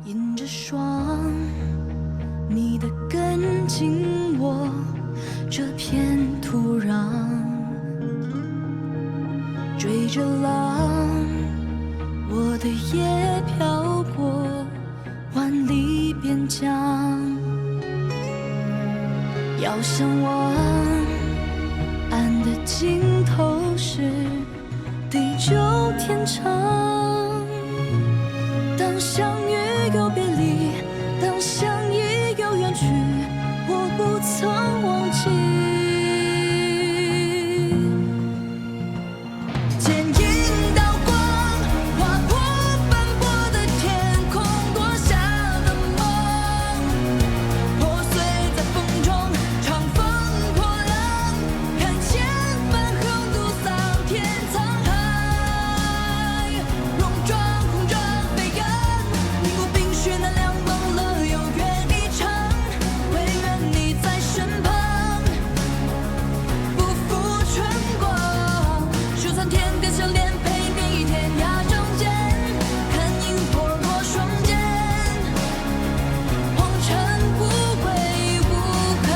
迎着霜，你的跟紧我这片土壤，追着浪，我的夜飘过万里边疆，遥相望，岸的尽头是地久天长。当相遇又别离，当相依又远去，我不曾忘记。剪影刀光，划破斑驳的天空，夺下的梦，破碎在风中，长风破浪，看千帆横渡桑田沧海，戎装红着飞扬，凝固冰雪那凉，忘了有缘一场，唯愿你在身旁，不负春光，就算天边相连，陪你天涯中间，看萤火落双肩，红尘不悔无憾。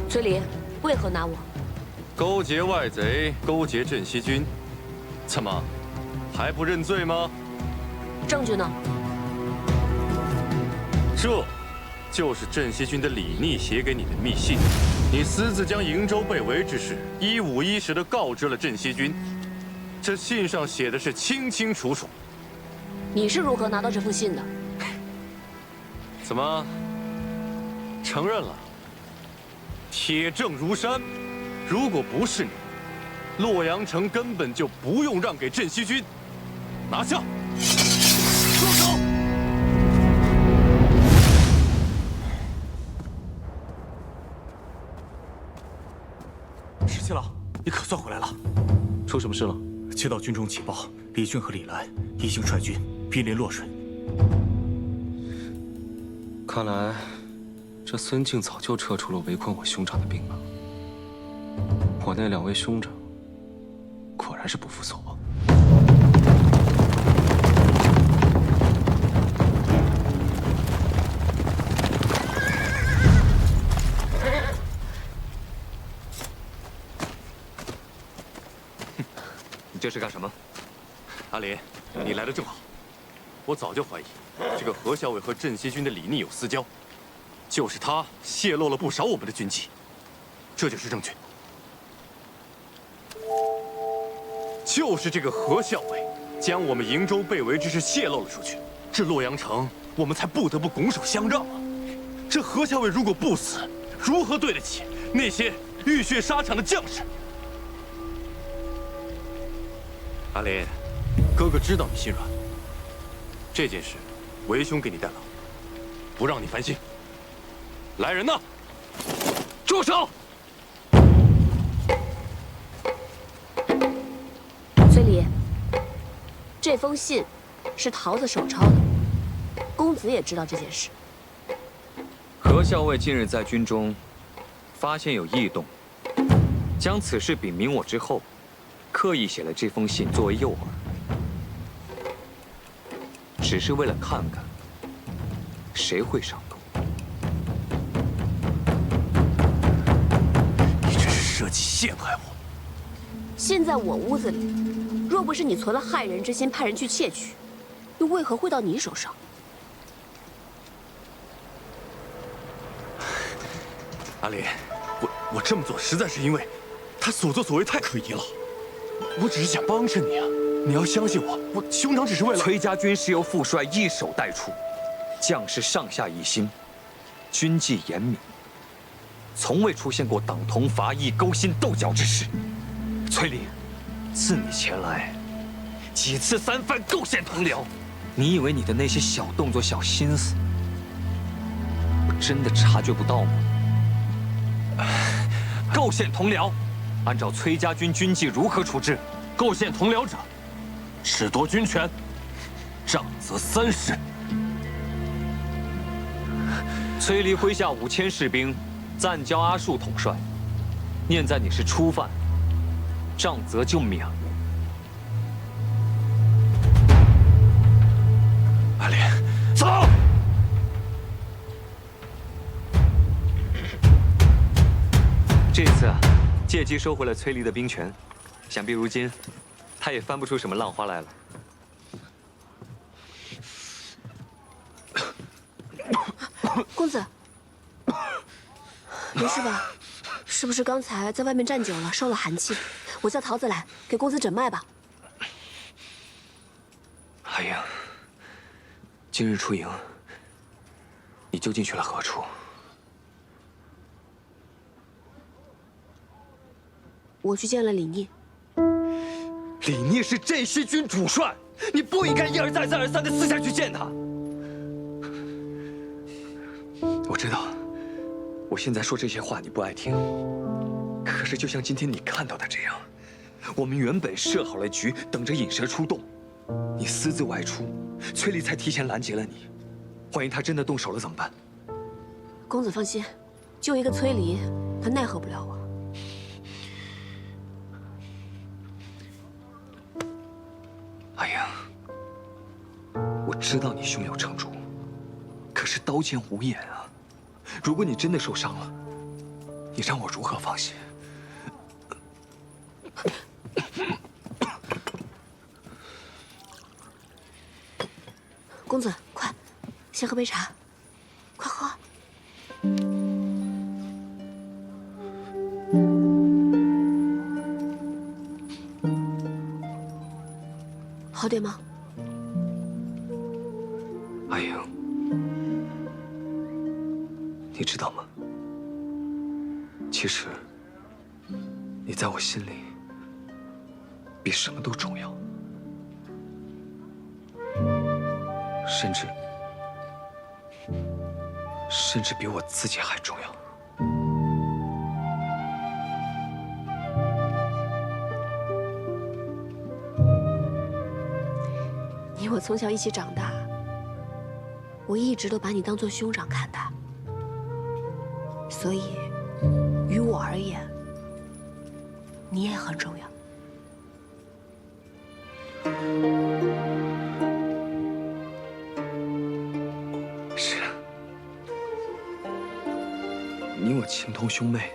崔离，为何拿我？勾结外贼，勾结镇西军，怎么还不认罪吗？证据呢？这，就是镇西军的李逆写给你的密信。你私自将瀛州被围之事一五一十地告知了镇西军，这信上写的是清清楚楚。你是如何拿到这封信的？怎么，承认了？铁证如山，如果不是你，洛阳城根本就不用让给镇西军。拿下！住手！石七郎，你可算回来了。出什么事了？接到军中急报，李俊和李兰已经率军兵临洛水。看来，这孙敬早就撤出了围困我兄长的兵马。我那两位兄长，果然是不负所望。你这是干什么？阿林，你来的正好。我早就怀疑，这个何校尉和镇西军的李逆有私交，就是他泄露了不少我们的军纪，这就是证据。就是这个何校尉，将我们瀛州被围之事泄露了出去，这洛阳城我们才不得不拱手相让啊！这何校尉如果不死，如何对得起那些浴血沙场的将士？阿林，哥哥知道你心软，这件事，为兄给你代劳，不让你烦心。来人呐！住手！崔离，这封信是桃子手抄的，公子也知道这件事。何校尉近日在军中发现有异动，将此事禀明我之后，刻意写了这封信作为诱饵，只是为了看看谁会上钩。你这是设计陷害我！信在我屋子里，若不是你存了害人之心，派人去窃取，又为何会到你手上？阿林，我这么做实在是因为他所作所为太可疑了。我只是想帮着你啊，你要相信我，我兄长只是为了……崔家军是由副帅一手带出，将士上下一心，军纪严明，从未出现过党同伐异、勾心斗角之事。崔林，自你前来，几次三番构陷同僚，你以为你的那些小动作、小心思，我真的察觉不到吗？构陷同僚，按照崔家军军纪如何处置？构陷同僚者，褫夺军权，杖责30。崔离麾下5000士兵，暂交阿术统帅。念在你是初犯，杖责就免了。阿莲，走。这次啊，借机收回了崔离的兵权，想必如今他也翻不出什么浪花来了。公子，没事吧？是不是刚才在外面站久了，受了寒气？我叫桃子来给公子诊脉吧。阿英，今日出营，你究竟去了何处？我去见了李逆。李聂是镇西军主帅，你不应该一而再、再而三的私下去见他。我知道，我现在说这些话你不爱听，可是就像今天你看到的这样，我们原本设好了局，等着引蛇出洞，你私自外出，崔离才提前拦截了你。万一他真的动手了怎么办？公子放心，就一个崔离，他奈何不了我。阿英，我知道你胸有成竹，可是刀剑无眼啊！如果你真的受伤了，你让我如何放心？公子，快，先喝杯茶，快喝。好点吗？阿英，你知道吗？其实，你在我心里比什么都重要，甚至比我自己还重要。你我从小一起长大，我一直都把你当做兄长看待，所以，于我而言，你也很重要。是啊，你我情同兄妹，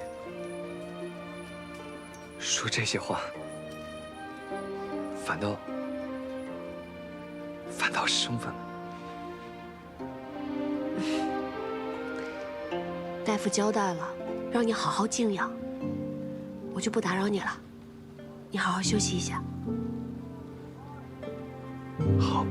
说这些话，反倒生分了。大夫交代了，让你好好静养，我就不打扰你了。你好好休息一下。好。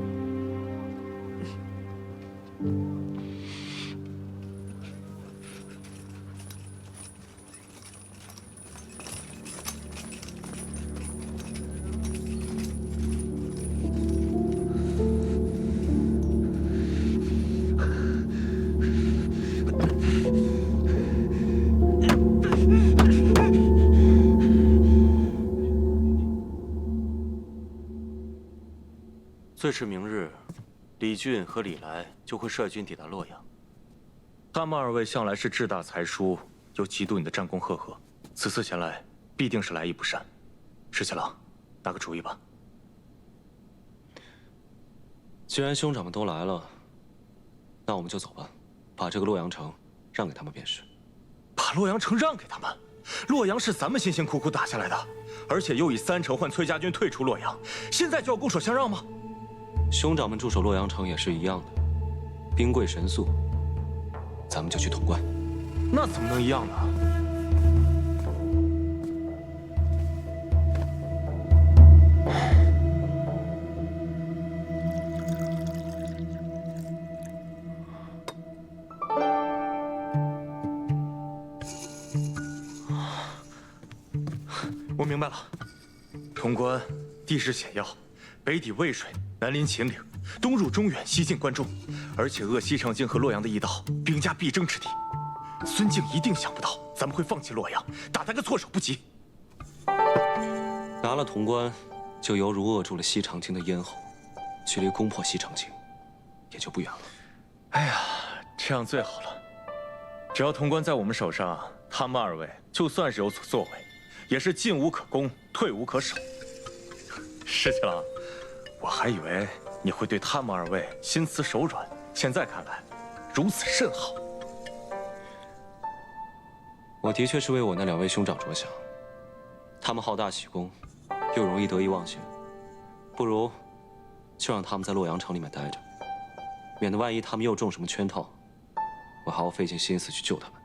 最迟明日，李俊和李来就会率军抵达洛阳。他们二位向来是志大才疏，又嫉妒你的战功赫赫，此次前来必定是来意不善。石七郎，拿个主意吧。既然兄长们都来了，那我们就走吧，把这个洛阳城让给他们便是。把洛阳城让给他们？洛阳是咱们辛辛苦苦打下来的，而且又以3城换崔家军退出洛阳，现在就要拱手相让吗？兄长们驻守洛阳城也是一样的，兵贵神速，咱们就去统关。那怎么能一样呢？我明白了，潼关地势险要，北抵渭水，南临秦岭，东入中原，西进关中，而且扼西长京和洛阳的驿道，兵家必争之地。孙敬一定想不到咱们会放弃洛阳，打他个措手不及。拿了潼关，就犹如扼住了西长京的咽喉，距离攻破西长京也就不远了。哎呀，这样最好了。只要潼关在我们手上，他们二位就算是有所作为，也是进无可攻，退无可守。石七郎，我还以为你会对他们二位心慈手软，现在看来，如此甚好。我的确是为我那2位兄长着想，他们好大喜功，又容易得意忘形，不如就让他们在洛阳城里面待着，免得万一他们又中什么圈套，我还要费尽心思去救他们。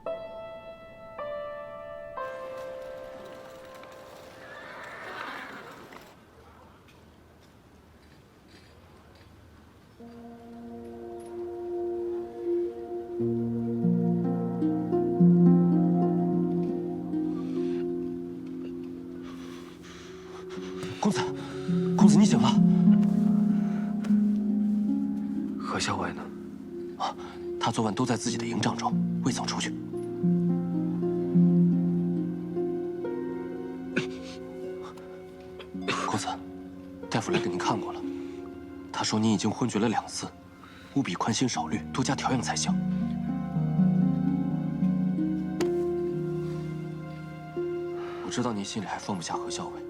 公子，你醒了。何校尉呢？啊，他昨晚都在自己的营帐中，未曾出去。公子，大夫来给您看过了，他说您已经昏厥了2次，务必宽心少虑，多加调养才行。我知道您心里还放不下何校尉。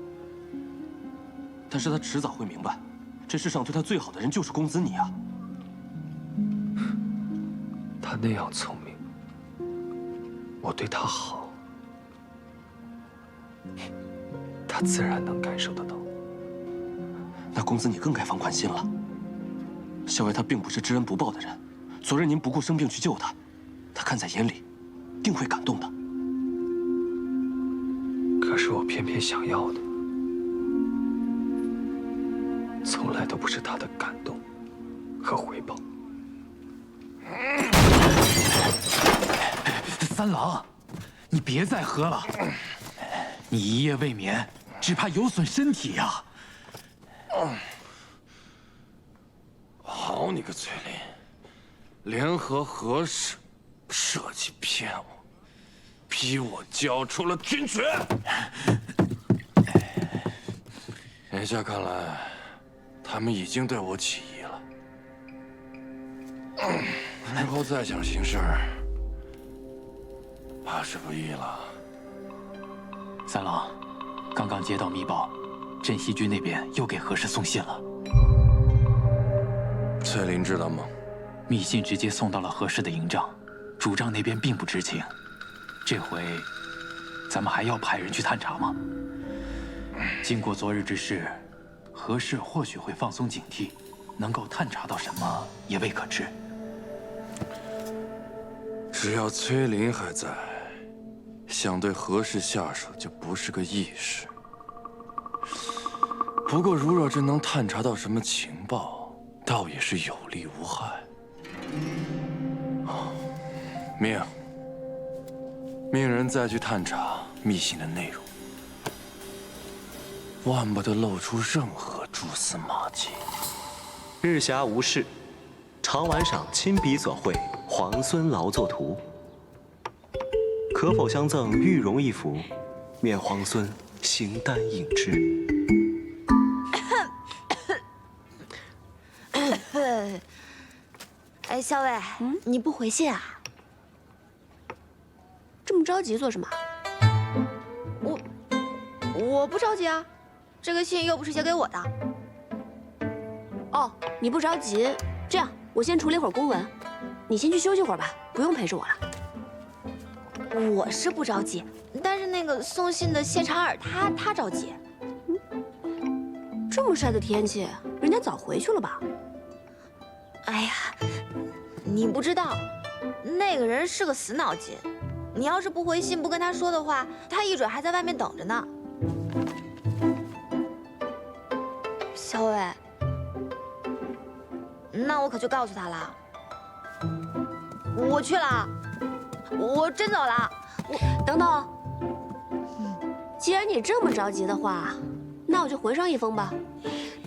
但是他迟早会明白，这世上对他最好的人就是公子你啊！他那样聪明，我对他好，他自然能感受得到。那公子你更该放宽心了。校尉他并不是知恩不报的人，昨日您不顾生病去救他，他看在眼里，定会感动的。可是我偏偏想要的，从来都不是他的感动和回报。三郎，你别再喝了，你一夜未眠，只怕有损身体呀。好你个崔林，联合何氏，设计骗我，逼我交出了军权。眼下看来，他们已经对我起疑了。日后再想行事，怕是不易了。三郎，刚刚接到密报，镇西军那边又给何氏送信了。翠林知道吗？密信直接送到了何氏的营帐，主帐那边并不知情。这回，咱们还要派人去探查吗？经过昨日之事，何氏或许会放松警惕，能够探查到什么也未可知。只要崔林还在，想对何氏下手就不是个易事。不过，如若真能探查到什么情报，倒也是有利无害。命人再去探查密信的内容，万不得露出任何蛛丝马迹。日暇无事，常玩赏亲笔所绘皇孙劳作图，可否相赠玉容一幅，免皇孙形单影只。哎，校尉，你不回信啊？这么着急做什么？我不着急啊，这个信又不是写给我的。哦，你不着急，这样我先处理会儿公文，你先去休息会儿吧，不用陪着我了。我是不着急，但是那个送信的谢长尔他着急。这么晒的天气，人家早回去了吧？哎呀，你不知道，那个人是个死脑筋。你要是不回信，不跟他说的话，他一准还在外面等着呢。小伟，那我可就告诉他了。我去了，我真走了。等等，既然你这么着急的话，那我就回上一封吧，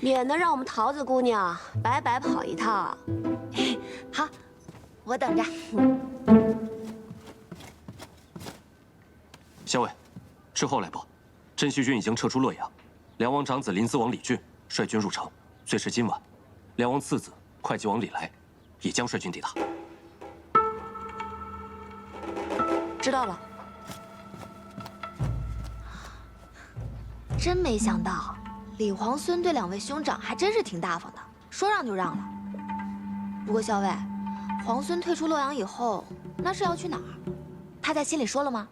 免得让我们桃子姑娘白白跑一趟。好，我等着。校尉，事后来报，镇西军已经撤出洛阳，梁王长子临淄王李俊率军入城，最迟今晚，梁王次子会稽王李来也将率军抵达。知道了。真没想到，李皇孙对两位兄长还真是挺大方的，说让就让了。不过校尉，皇孙退出洛阳以后，那是要去哪儿？他在信里说了吗？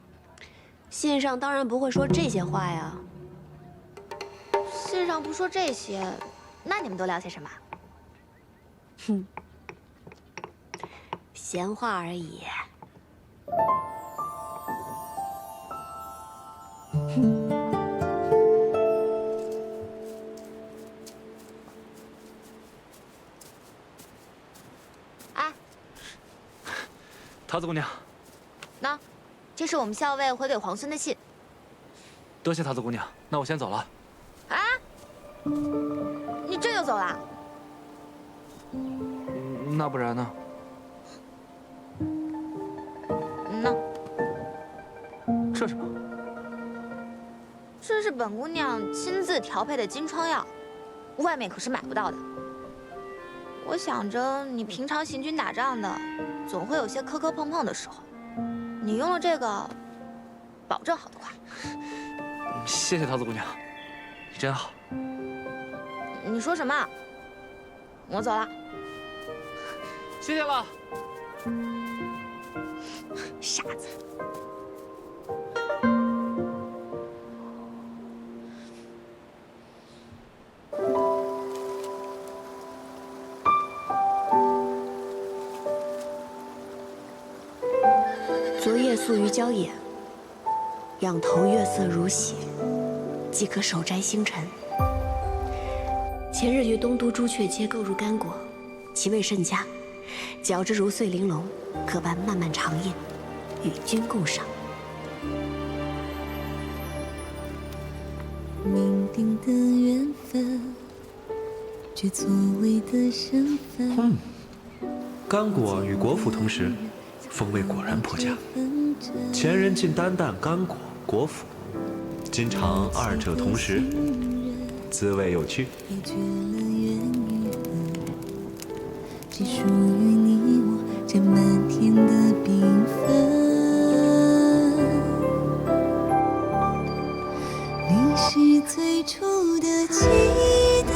信上当然不会说这些话呀。信上不说这些，那你们都聊些什么？哼，闲话而已。哎，桃子姑娘，那，这是我们校尉回给皇孙的信。多谢桃子姑娘，那我先走了。啊？你这就走了？那不然呢？那这什么？这是本姑娘亲自调配的金疮药，外面可是买不到的。我想着你平常行军打仗的，总会有些磕磕碰碰的时候，你用了这个，保证好得快。谢谢桃子姑娘，你真好。你说什么？我走了。谢谢了。傻子。昨夜宿于郊野，仰头月色如洗，即可手摘星辰。前日于东都朱雀街购入干果，其味甚佳，嚼之如碎玲珑，可伴漫漫长夜，与君共赏。命定的缘分，却错位的身份。干果与果脯同时，风味果然颇佳。前人竟单啖干果、果脯，今尝二者同时，滋味有趣。也绝了缘与分，只属于你我这漫天的缤纷。你是最初的期待，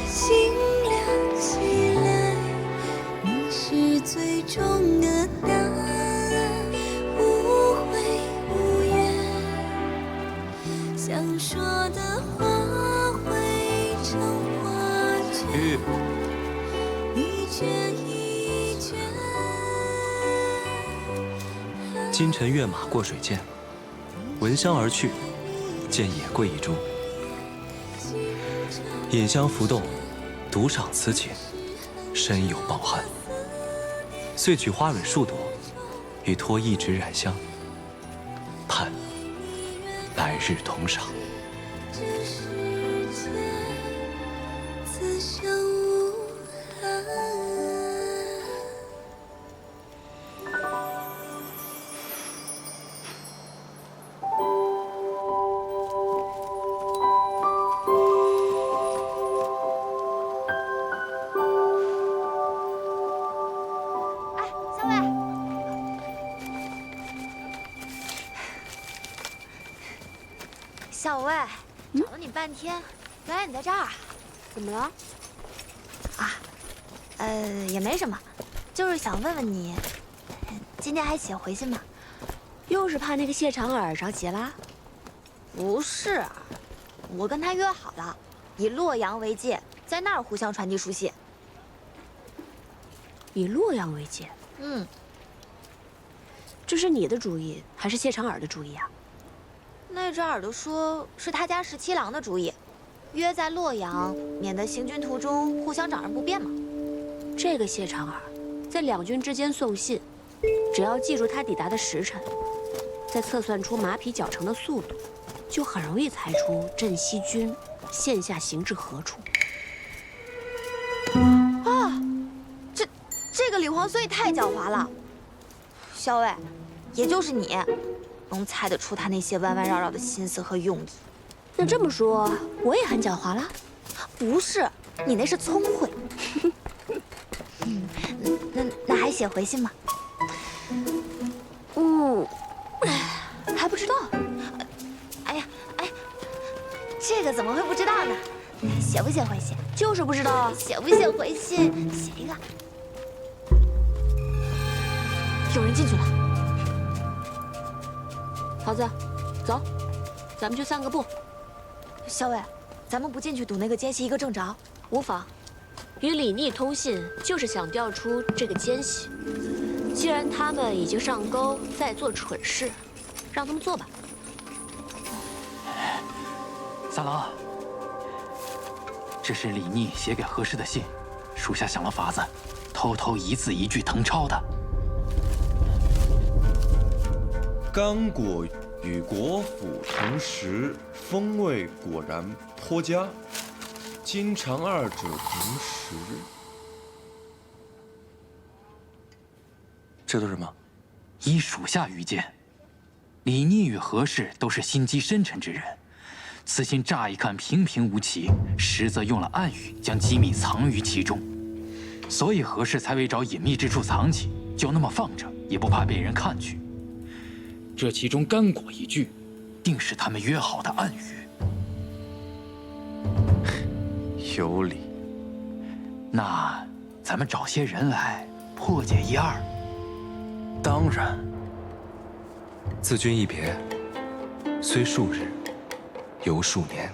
心亮起来；你是最终的答案，无悔无怨。想说的话汇成画卷，一卷一卷。金尘跃马过水涧，闻香而去，见野桂一株。饮香浮动，独赏此景，深有抱憾。遂取花蕊数朵，与托一纸染香，盼来日同赏。这世间自相无憾。哎，校尉。校尉，找了你半天，原来你在这儿。怎么了？也没什么，就是想问问你，今天还写回信吗？又是怕那个谢长耳着急啦？不是，我跟他约好了，以洛阳为界，在那儿互相传递书信。以洛阳为界，这是你的主意还是谢长耳的主意啊？那只耳朵说是他家17郎的主意，约在洛阳，免得行军途中互相找人不便嘛。这个谢长耳在两军之间送信，只要记住他抵达的时辰，再测算出马匹脚程的速度，就很容易猜出镇西军现下行至何处。这个李黄所以太狡猾了。校尉，也就是你，能猜得出他那些弯弯绕绕的心思和用意。那这么说，我也很狡猾了？不是，你那是聪慧。那还写回信吗？还不知道。哎，这个怎么会不知道呢？写不写回信？就是不知道。写不写回信？写一个。有人进去了。桃子，走，咱们去散个步。校尉，咱们不进去堵那个奸细一个正着。无妨，与李逆通信就是想调出这个奸细。既然他们已经上钩，在做蠢事，让他们做吧。三郎，这是李逆写给何氏的信，属下想了法子，偷偷一字一句誊抄的。干果与果脯同时，风味果然颇佳。今尝二者同时。这都是什么？依属下愚见，李逆与何氏都是心机深沉之人，此信乍一看平平无奇，实则用了暗语将机密藏于其中，所以何氏才为找隐秘之处藏起，就那么放着，也不怕被人看去。这其中干果一句，定是他们约好的暗语。有理。那咱们找些人来破解一二。当然。自君一别，虽数日，犹数年，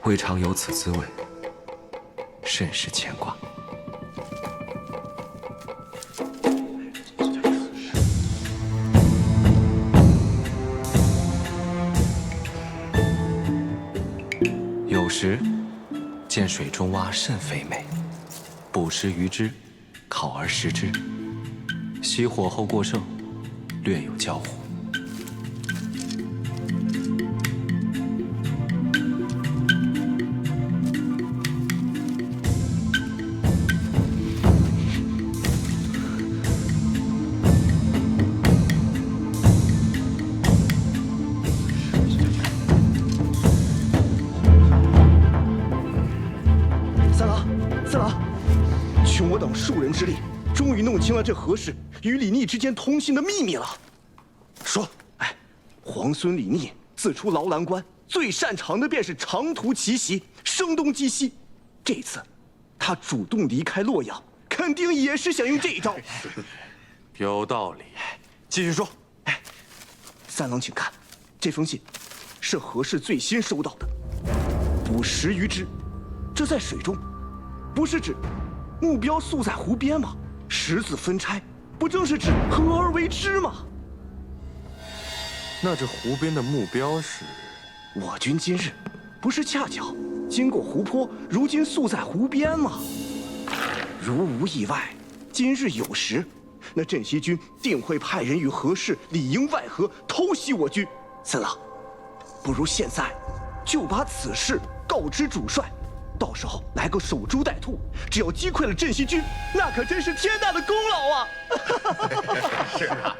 未尝有此滋味，甚是牵挂。有时见水中蛙甚肥美，捕食鱼之，烤而食之，熄火后过剩，略有焦糊。三郎，穷我等数人之力，终于弄清了这何氏与李逆之间通信的秘密了。说，皇孙李逆自出劳兰关，最擅长的便是长途奇袭、声东击西。这次，他主动离开洛阳，肯定也是想用这一招。有道理。继续说。三郎，请看，这封信是何氏最新收到的。捕10余只，这在水中，不是指目标宿在湖边吗？10字分拆，不正是指合而为之吗？那这湖边的目标是？我军今日不是恰巧经过湖泊，如今宿在湖边吗？如无意外，今日有时，那镇西军定会派人与何氏里应外合，偷袭我军。三郎，不如现在就把此事告知主帅，到时候来个守株待兔，只要击溃了镇西军，那可真是天大的功劳啊！是啊，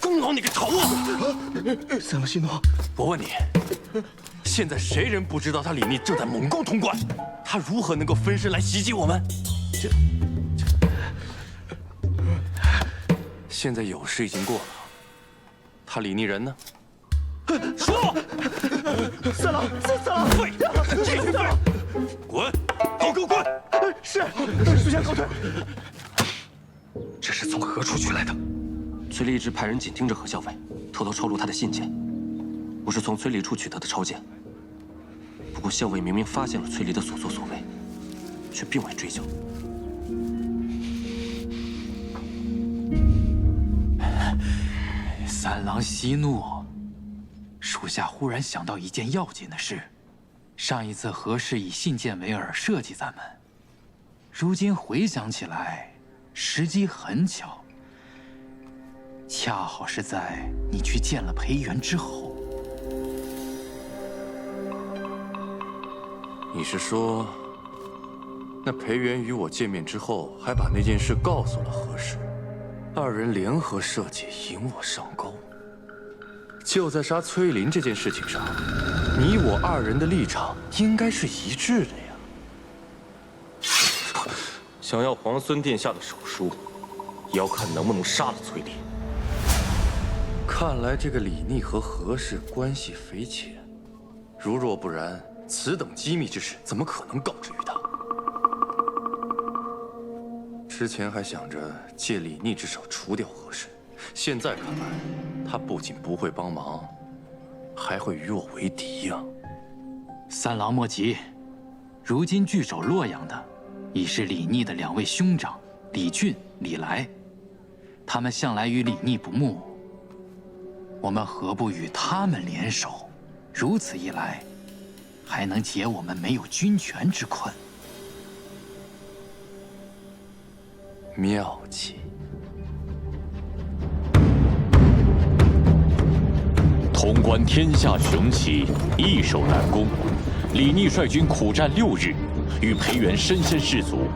功劳你个头啊！三郎息怒，我问你，现在谁人不知道他李逆正在猛攻潼关？他如何能够分身来袭击我们？现在有事已经过了，他李逆人呢？说！三郎，废！这群废！滚！都给我滚！是属下告退。这是从何处取来的？崔立一直派人紧盯着何校尉，偷偷抄录他的信件。我是从崔立处取得的抄件。不过校尉明明发现了崔立的所作所为，却并未追究。三郎息怒，属下忽然想到一件要紧的事。上一次何氏以信件为饵设计咱们，如今回想起来，时机很巧。恰好是在你去见了裴元之后。你是说，那裴元与我见面之后，还把那件事告诉了何氏，二人联合设计引我上钩？就在杀崔林这件事情上，你我二人的立场应该是一致的呀。想要皇孙殿下的手书，也要看能不能杀了崔林。看来这个李逆和何氏关系匪浅，如若不然，此等机密之事怎么可能告知于他？之前还想着借李逆之手除掉何氏，现在看来，他不仅不会帮忙，还会与我为敌呀。三郎莫急，如今据守洛阳的已是李逆的2位兄长李俊、李来，他们向来与李逆不睦，我们何不与他们联手？如此一来，还能解我们没有军权之困。妙计。潼关天下雄起，易守难攻。李逆率军苦战6日，与裴元深深士卒，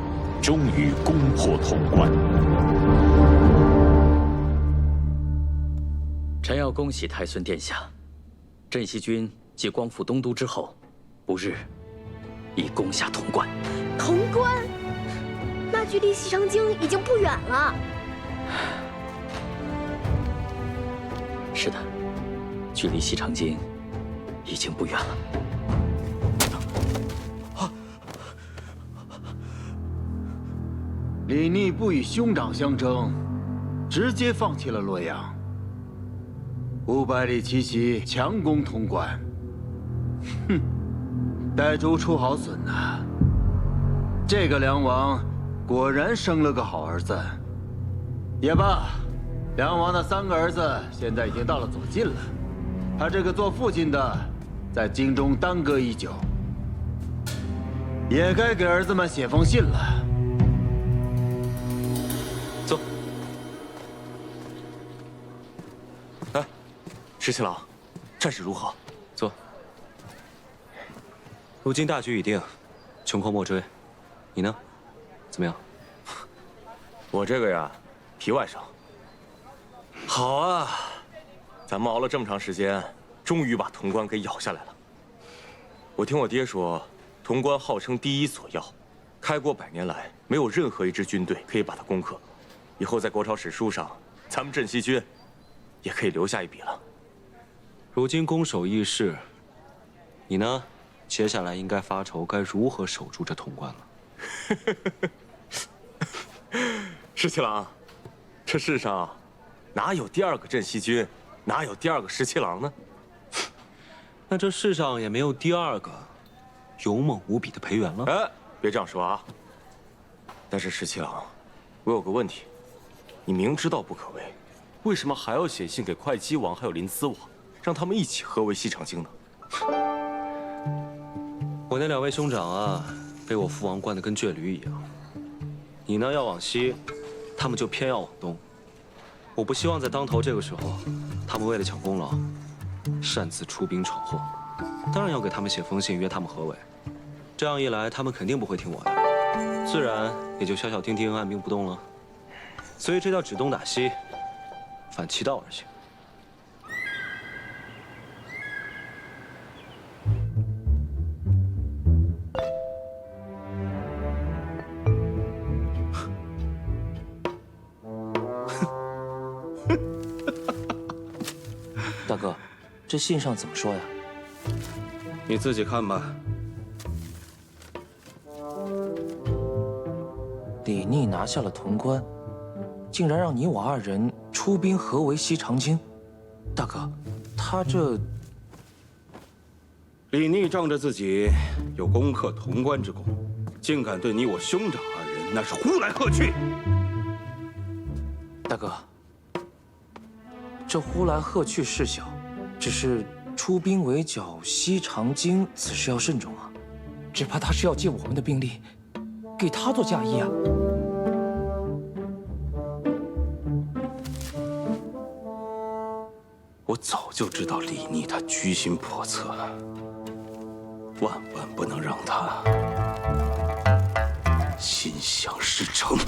终于攻破潼关。臣要恭喜太孙殿下，镇西军继光复东都之后，不日已攻下潼关。潼关，那距离西长京已经不远了。是的，距离西长京已经不远了。李逆不与兄长相争，直接放弃了洛阳。500里奇袭，强攻潼关。哼，岱主出好损呐！这个梁王果然生了个好儿子。也罢，梁王的3个儿子现在已经到了左近了，他这个做父亲的在京中耽搁已久，也该给儿子们写封信了。走。哎，石七郎，战事如何？坐。如今大局已定，穷寇莫追。你呢？怎么样？我这个呀，皮外伤。好啊，咱们熬了这么长时间，终于把潼关给咬下来了。我听我爹说，潼关号称第1锁要，开国100年来没有任何一支军队可以把它攻克。以后在国朝史书上，咱们镇西军也可以留下一笔了。如今攻守易势，你呢？接下来应该发愁该如何守住这潼关了。石七郎，这世上哪有第2个镇西军，哪有第2个石七郎呢？那这世上也没有第2个勇猛无比的裴元了。哎，别这样说啊！但是石七郎，我有个问题，你明知道不可为，为什么还要写信给会稽王还有临淄王，让他们一起合围西长京呢？我那2位兄长啊，被我父王惯得跟倔驴一样。你呢要往西，他们就偏要往东。我不希望在当头这个时候，他们为了抢功劳，擅自出兵闯祸。当然要给他们写封信约他们合围。这样一来，他们肯定不会听我的，自然也就小小丁丁按兵不动了。所以这叫指东打西，反其道而行。大哥，这信上怎么说呀？你自己看吧。李逆拿下了潼关，竟然让你我2人出兵合围西长京。大哥，他这……李逆仗着自己有攻克潼关之功，竟敢对你我兄长2人那是呼来喝去。大哥，这呼来喝去事小，只是出兵围剿西长京，此事要慎重啊！只怕他是要借我们的兵力，给他做嫁衣啊！我早就知道李逆他居心叵测，万万不能让他心想事成。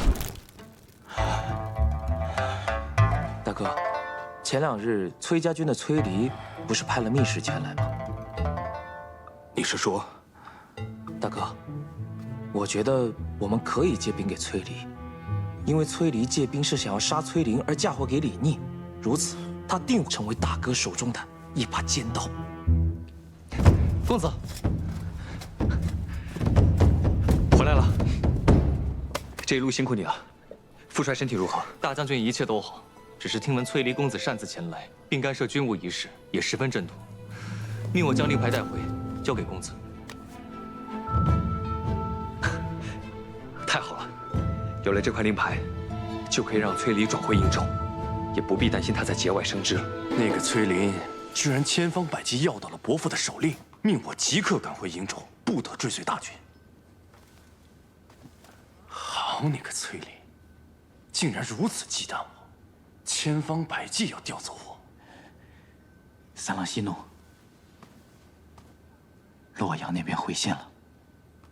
大哥，前2日崔家军的崔离不是派了密使前来吗？你是说，大哥，我觉得我们可以借兵给崔离，因为崔离借兵是想要杀崔林而嫁祸给李逆，如此他定会成为大哥手中的一把尖刀。公子，回来了。这一路辛苦你了。副帅身体如何？大将军一切都好，只是听闻崔离公子擅自前来，并干涉军务一事，也十分震怒，命我将令牌带回，交给公子。太好了，有了这块令牌，就可以让崔离转回瀛州，也不必担心他在节外生枝了。那个崔林居然千方百计要到了伯父的手令，命我即刻赶回瀛州，不得追随大军。好你个崔林，竟然如此忌惮我，千方百计要调走我。三郎息怒，洛阳那边回信了，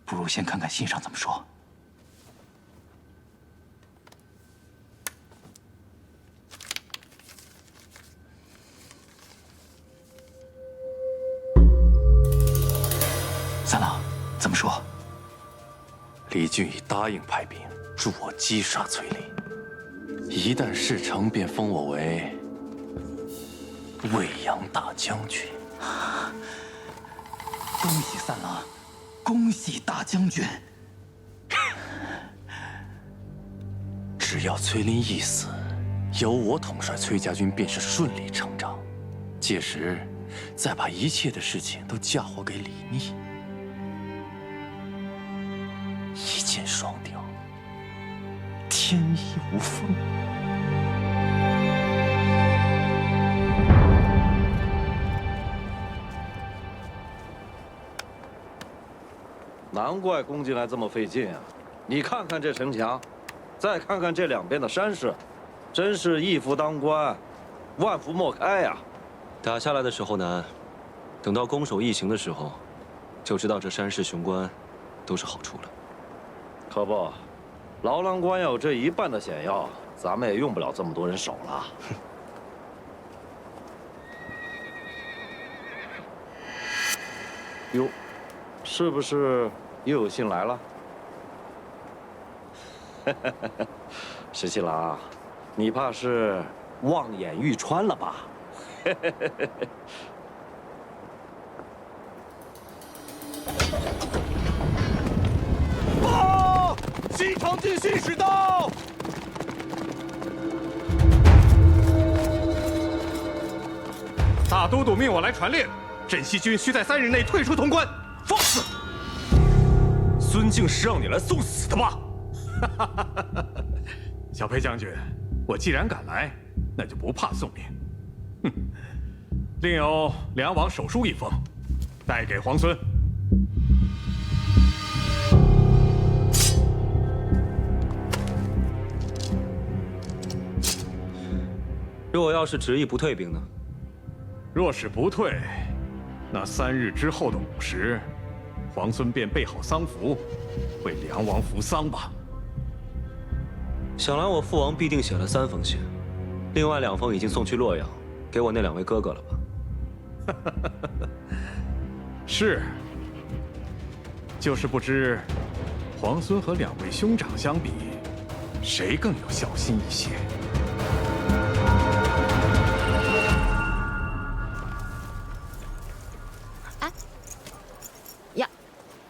不如先看看信上怎么说。三郎，怎么说？李俊已答应派兵助我击杀崔林，一旦事成，便封我为魏阳大将军。恭喜三郎，恭喜大将军！只要崔林一死，由我统帅崔家军便是顺理成章。届时，再把一切的事情都嫁祸给李逆，一箭双雕，天衣无缝。难怪攻进来这么费劲啊！你看看这城墙，再看看这两边的山势，真是一夫当关，万夫莫开呀！打下来的时候难，等到攻守易行的时候，就知道这山势雄关都是好处了。可不，牢囊关要有这一半的险要，咱们也用不了这么多人手了。哟，是不是又有信来了？石七郎，你怕是望眼欲穿了吧？报！西城进信使到！大都督命我来传令，镇西军需在3日内退出潼关。放肆！孙敬是让你来送死的吧？小裴将军，我既然敢来，那就不怕送命。哼，另有梁王手书一封，带给皇孙。若要是执意不退兵呢？若是不退，那3日之后的午时，皇孙便备好丧服，为梁王服丧吧。想来我父王必定写了3封信，另外2封已经送去洛阳，给我那2位哥哥了吧？是，就是不知皇孙和2位兄长相比，谁更有孝心一些？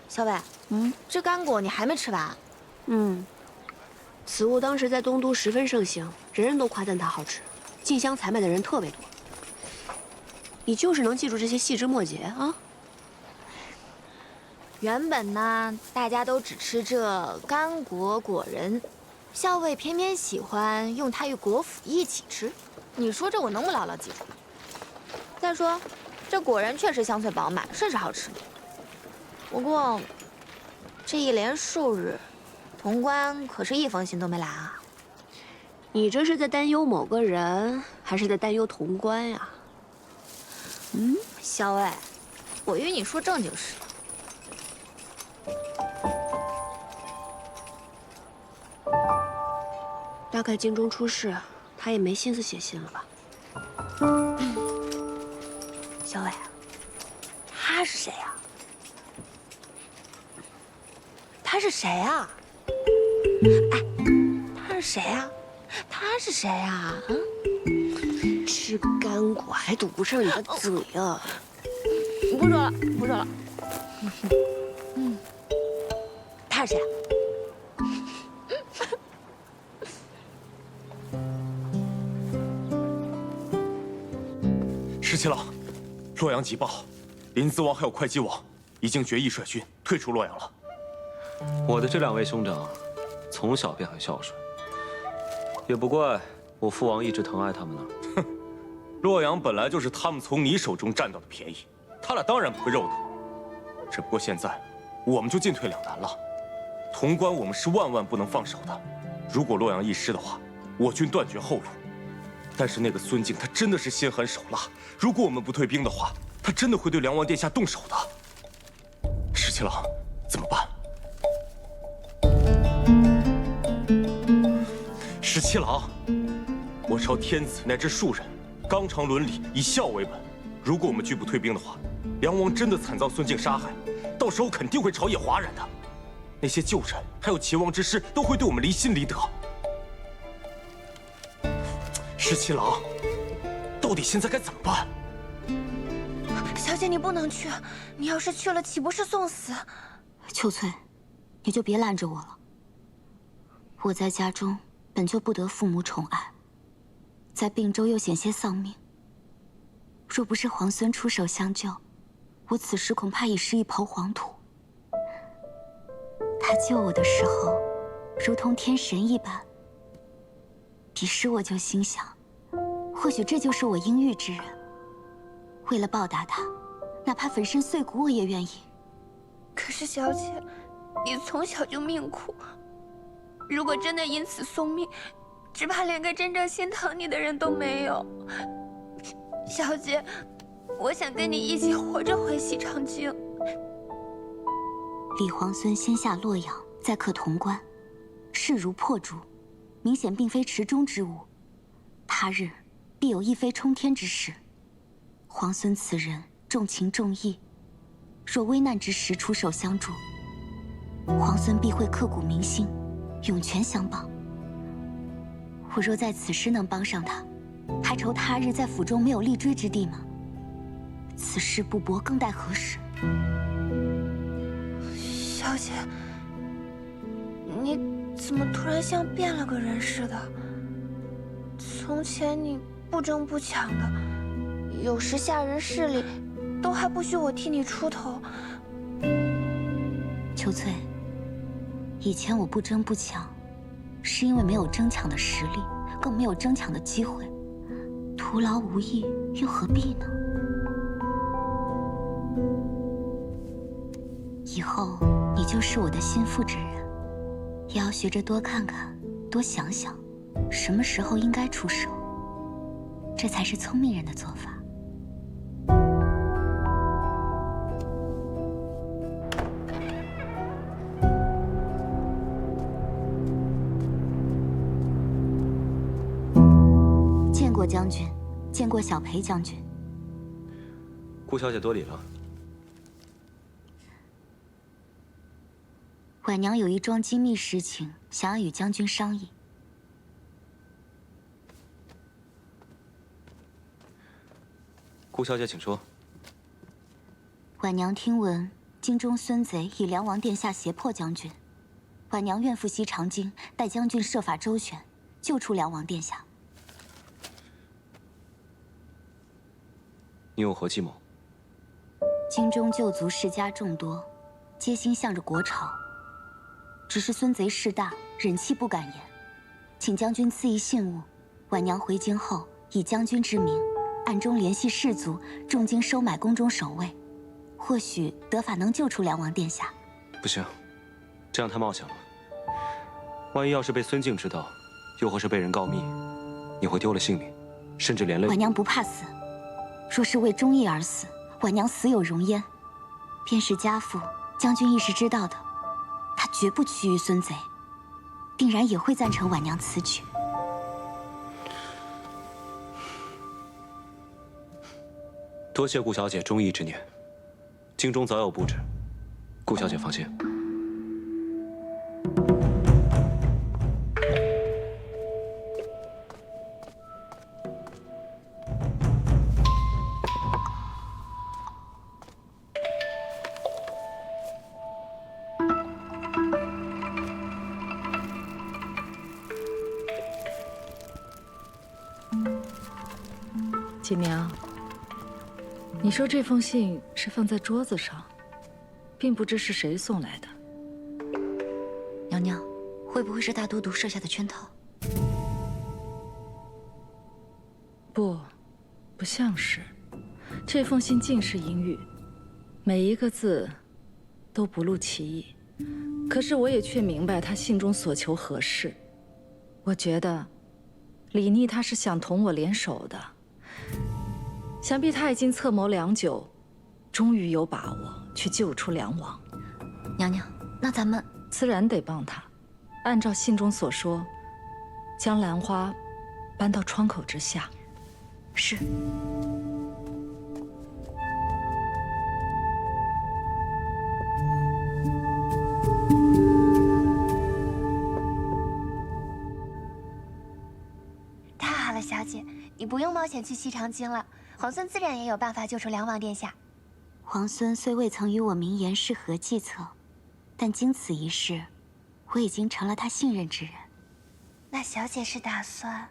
小伟，这干果你还没吃完？此物当时在东都十分盛行，人人都夸赞它好吃，进香采买的人特别多。你就是能记住这些细枝末节啊？原本呢，大家都只吃这干果果仁，校尉偏偏喜欢用它与果脯一起吃。你说这我能不牢牢记住？再说，这果仁确实香脆饱满，甚是好吃。不过，这一连数日，潼关可是一封信都没来啊！你这是在担忧某个人，还是在担忧潼关呀？小伟，我与你说正经事。大概京中出事，他也没心思写信了吧？小伟，他是谁呀？他是谁呀？哎，他是谁呀？他是谁呀？嗯，吃干果还堵不上你的嘴啊！不说了，不说了。他是谁？十七郎，洛阳急报，临淄王还有会稽王已经决议率军退出洛阳了。我的这2位兄长，从小便很孝顺，也不怪我父王一直疼爱他们呢。哼，洛阳本来就是他们从你手中占到的便宜，他俩当然不会肉疼。只不过现在，我们就进退两难了。潼关我们是万万不能放手的，如果洛阳一失的话，我军断绝后路。但是那个孙敬他真的是心狠手辣，如果我们不退兵的话，他真的会对梁王殿下动手的。十七郎，怎么办？十七郎，我朝天子乃至庶人，纲常伦理，以孝为本。如果我们拒不退兵的话，梁王真的惨遭孙敬杀害，到时候肯定会朝野哗然的。那些旧臣还有秦王之师都会对我们离心离德。十七郎，到底现在该怎么办？小姐，你不能去，你要是去了，岂不是送死？秋翠，你就别拦着我了。我在家中本就不得父母宠爱，在并州又险些丧命。若不是皇孙出手相救，我此时恐怕已是一抔黄土。他救我的时候，如同天神一般。彼时我就心想，或许这就是我应遇之人。为了报答他，哪怕粉身碎骨我也愿意。可是小姐，你从小就命苦，如果真的因此送命，只怕连个真正心疼你的人都没有。小姐，我想跟你一起活着回西长京。李皇孙先下洛阳，再克潼关，势如破竹，明显并非池中之物。他日必有一飞冲天之事。皇孙此人重情重义，若危难之时出手相助，皇孙必会刻骨铭心，涌泉相报。我若在此时能帮上他，还愁他日在府中没有立锥之地吗？此事不搏，更待何时？小姐，你怎么突然像变了个人似的？从前你不争不抢的，有时下人势力，都还不许我替你出头。秋翠，以前我不争不抢，是因为没有争抢的实力，更没有争抢的机会，徒劳无益，又何必呢？以后你就是我的心腹之人，也要学着多看看，多想想，什么时候应该出手，这才是聪明人的做法。见过将军，见过小裴将军。顾小姐多礼了。婉娘有一桩机密事情，想要与将军商议。顾小姐，请说。婉娘听闻京中孙贼以梁王殿下胁迫将军，婉娘愿赴西长京，待将军设法周旋，救出梁王殿下。你有何计谋？京中旧族世家众多，皆心向着国朝。只是孙贼势大，忍气不敢言，请将军赐一信物，婉娘回京后以将军之名，暗中联系士族，重金收买宫中守卫，或许得法能救出梁王殿下。不行，这样太冒险了。万一要是被孙敬知道，又或是被人告密，你会丢了性命，甚至连累。婉娘不怕死，若是为忠义而死，婉娘死有容焉。便是家父将军亦是知道的，他绝不屈于孙贼，定然也会赞成婉娘此举。多谢顾小姐忠义之念，京中早有布置，顾小姐放心。锦娘，你说这封信是放在桌子上，并不知是谁送来的。娘娘，会不会是大都督设下的圈套？不像是。这封信尽是阴郁，每一个字都不露其意。可是我也却明白他信中所求何事。我觉得李逆他是想同我联手的。想必他已经策谋良久，终于有把握去救出梁王。娘娘，那咱们自然得帮他。按照信中所说，将兰花搬到窗口之下。是。太好了，小姐，你不用冒险去西长京了。皇孙自然也有办法救出梁王殿下。皇孙虽未曾与我明言是何计策，但经此一事，我已经成了他信任之人。那小姐是打算？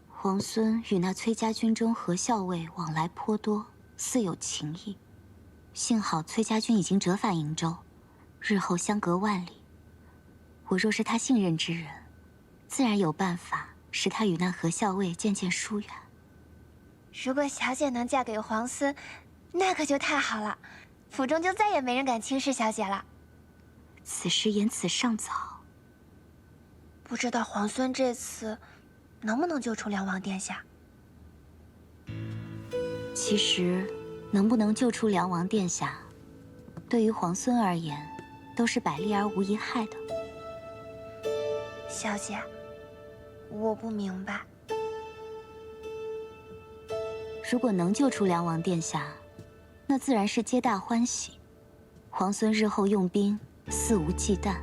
皇孙与那崔家军中何校尉往来颇多，似有情谊。幸好崔家军已经折返瀛州，日后相隔万里。我若是他信任之人，自然有办法使他与那何校尉渐渐疏远。如果小姐能嫁给皇孙，那可就太好了，府中就再也没人敢轻视小姐了。此时言辞尚早，不知道皇孙这次能不能救出梁王殿下？其实，能不能救出梁王殿下，对于皇孙而言，都是百利而无一害的。小姐，我不明白。如果能救出梁王殿下，那自然是皆大欢喜。皇孙日后用兵肆无忌惮。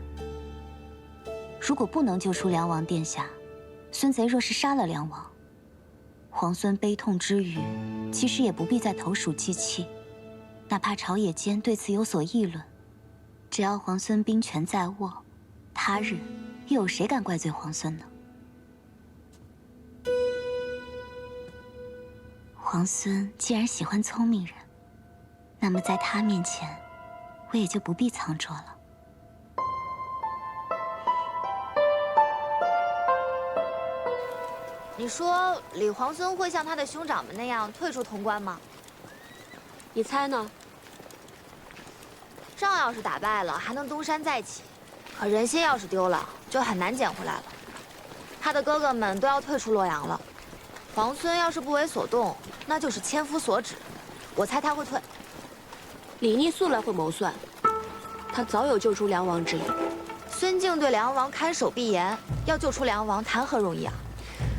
如果不能救出梁王殿下，孙贼若是杀了梁王，皇孙悲痛之余，其实也不必再投鼠忌器。哪怕朝野间对此有所议论，只要皇孙兵权在握，他日又有谁敢怪罪皇孙呢？皇孙既然喜欢聪明人，那么在他面前，我也就不必藏拙了。你说李皇孙会像他的兄长们那样退出潼关吗？你猜呢？仗要是打败了，还能东山再起；可人心要是丢了，就很难捡回来了。他的哥哥们都要退出洛阳了，皇孙要是不为所动，那就是千夫所指。我猜他会退。李逆素来会谋算，他早有救出梁王之意。孙敬对梁王看守必严，要救出梁王谈何容易啊！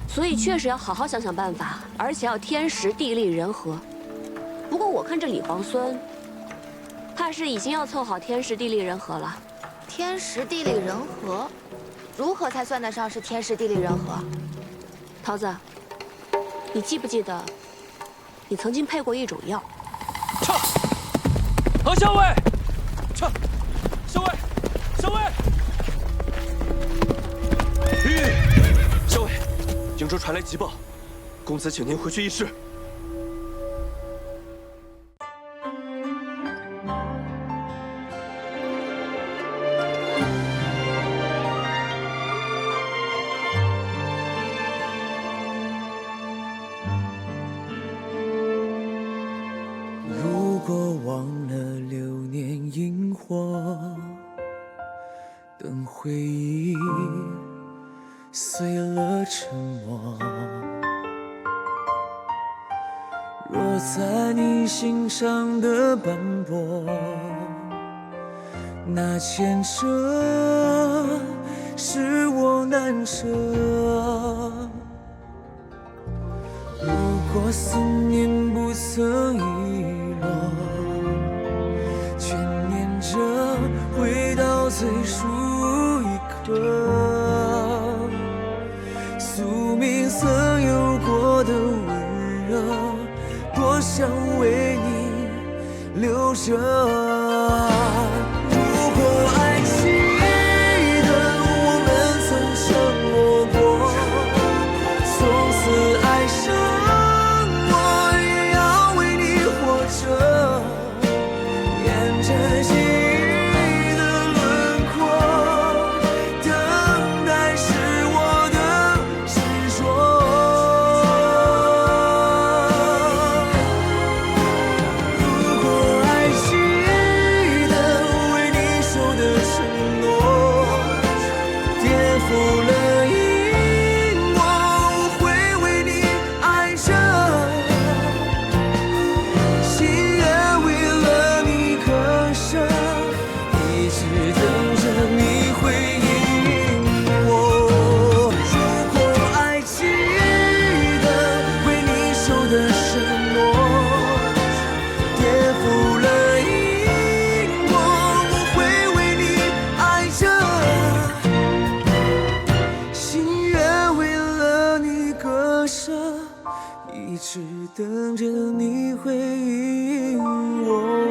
所以确实要好好想想办法，而且要天时地利人和。不过我看这李皇孙，怕是已经要凑好天时地利人和了。天时地利人和，如何才算得上是天时地利人和？桃子，你记不记得，你曾经配过一种药？撤！何校尉，撤！校尉，校尉！校尉，瀛州传来急报，公子请您回去议事。如果忘了流年萤火，等回忆碎了沉默。落在你心上的斑驳，那牵扯使我难舍。如果思念不曾遗落，却念着回到最初一刻，宿命曾有过的温热，多想为你留着。如果爱记得我们曾承诺过，从此爱上我也要为你活着，沿着记忆的轮廓，等待是我的执着。如果爱记得为你守的承诺，颠覆了因果，我会为你爱着，心愿为了你割舍，一直等着你回应我。如果爱记得为你守的承诺，颠覆了因果，我会为你爱着，心愿为了你割舍，一直等着你回应我。